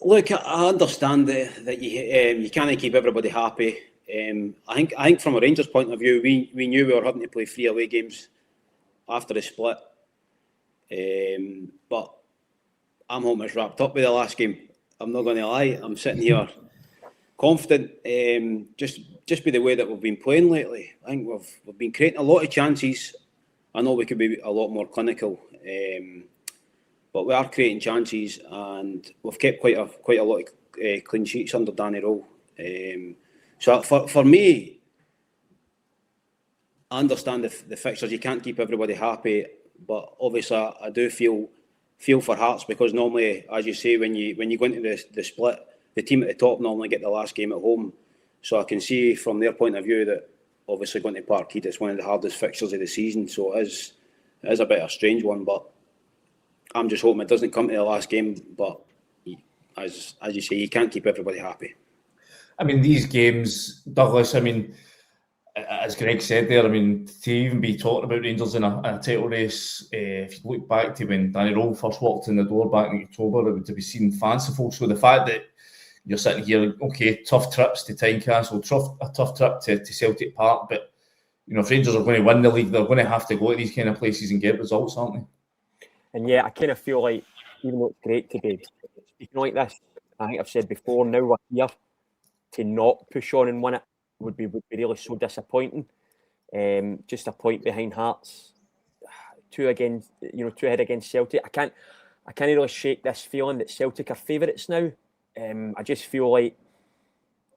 Look, I understand that you can't keep everybody happy. I think from a Rangers point of view, we knew we were having to play 3 away games after the split. But I'm almost wrapped up with the last game. I'm not going to lie. I'm sitting here confident, just by the way that we've been playing lately. I think we've been creating a lot of chances. I know we could be a lot more clinical, but we are creating chances, and we've kept quite a lot of clean sheets under Danny Rowe. So for me, I understand the fixtures. You can't keep everybody happy, but obviously I do feel for Hearts, because normally, as you say, when you go into the split, the team at the top normally get the last game at home. So I can see from their point of view that obviously going to Parkhead, it's one of the hardest fixtures of the season. So it is a bit of a strange one, but I'm just hoping it doesn't come to the last game. But as you say, you can't keep everybody happy. I mean, these games, Douglas, I mean, as Greg said there, I mean, to even be talking about Rangers in a title race, if you look back to when Danny Rowe first walked in the door back in October, it would be seen fanciful. So the fact that you're sitting here, okay, tough trips to Tynecastle, a tough trip to Celtic Park, but you know, if Rangers are going to win the league, they're going to have to go to these kind of places and get results, aren't they? And yeah, I kind of feel like, even though it's great to be speaking like this, I think I've said before, now we're here, to not push on and win it would be really so disappointing. Just a point behind Hearts, 2 ahead against Celtic. I can't really shake this feeling that Celtic are favourites now. I just feel like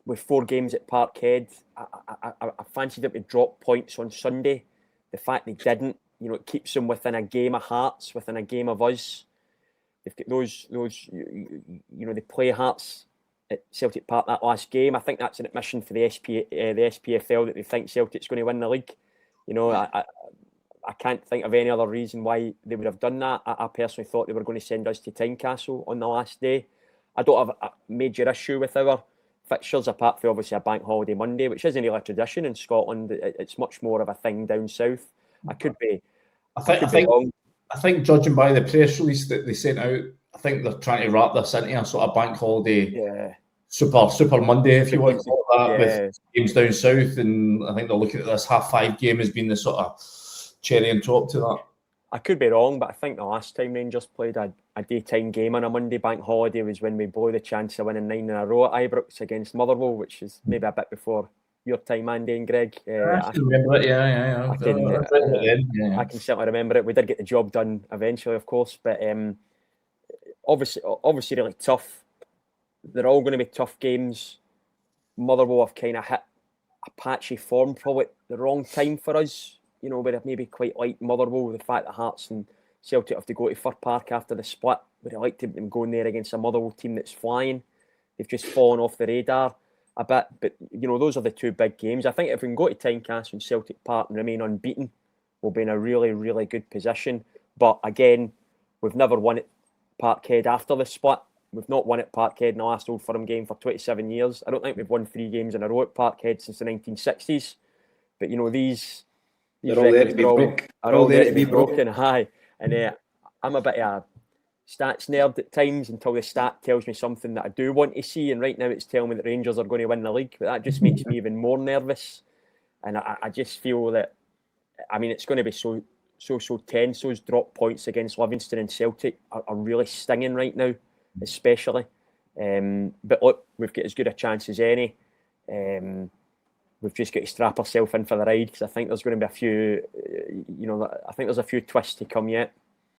with 4 games at Parkhead, I fancied them to drop points on Sunday. The fact they didn't, it keeps them within a game of Hearts, within a game of us. They've got those, they play Hearts at Celtic Park that last game. I think that's an admission for the SPFL that they think Celtic's going to win the league. I can't think of any other reason why they would have done that. I personally thought they were going to send us to Tynecastle on the last day. I don't have a major issue with our fixtures, apart from obviously a bank holiday Monday, which isn't really a tradition in Scotland. It's much more of a thing down south. I think judging by the press release that they sent out, I think they're trying to wrap this into a sort of bank holiday, super Monday, if you want to call that, with games down south. And I think they're looking at this 5:30 game as being the sort of cherry on top to that. I could be wrong, but I think the last time Rangers played a daytime game on a Monday bank holiday was when we blew the chance of winning 9 in a row at Ibrox against Motherwell, which is maybe a bit before your time, Andy and Greg. I can remember it, yeah. I can certainly remember it. We did get the job done eventually, of course, but obviously really tough. They're all going to be tough games. Motherwell have kind of hit a patchy form, probably at the wrong time for us. We'd have maybe quite liked Motherwell, the fact that Hearts and Celtic have to go to Fir Park after the split. Would have liked them going there against a Motherwell team that's flying. They've just fallen off the radar a bit, but those are the 2 big games. I think if we can go to Tynecastle and Celtic Park and remain unbeaten, we'll be in a really, really good position. But again, we've never won at Parkhead after the split. We've not won at Parkhead in the last Old Firm game for 27 years. I don't think we've won 3 games in a row at Parkhead since the 1960s. But these they're all there to be broke. Are all there to be broken. Hi, and I'm a bit of a stats nerd at times until the stat tells me something that I do want to see. And right now, it's telling me that Rangers are going to win the league, but that just makes me even more nervous. And I just feel that, it's going to be so tense. Those drop points against Livingston and Celtic are really stinging right now, especially. But look, we've got as good a chance as any. We've just got to strap ourselves in for the ride, because I think there's going to be a few, I think there's a few twists to come yet.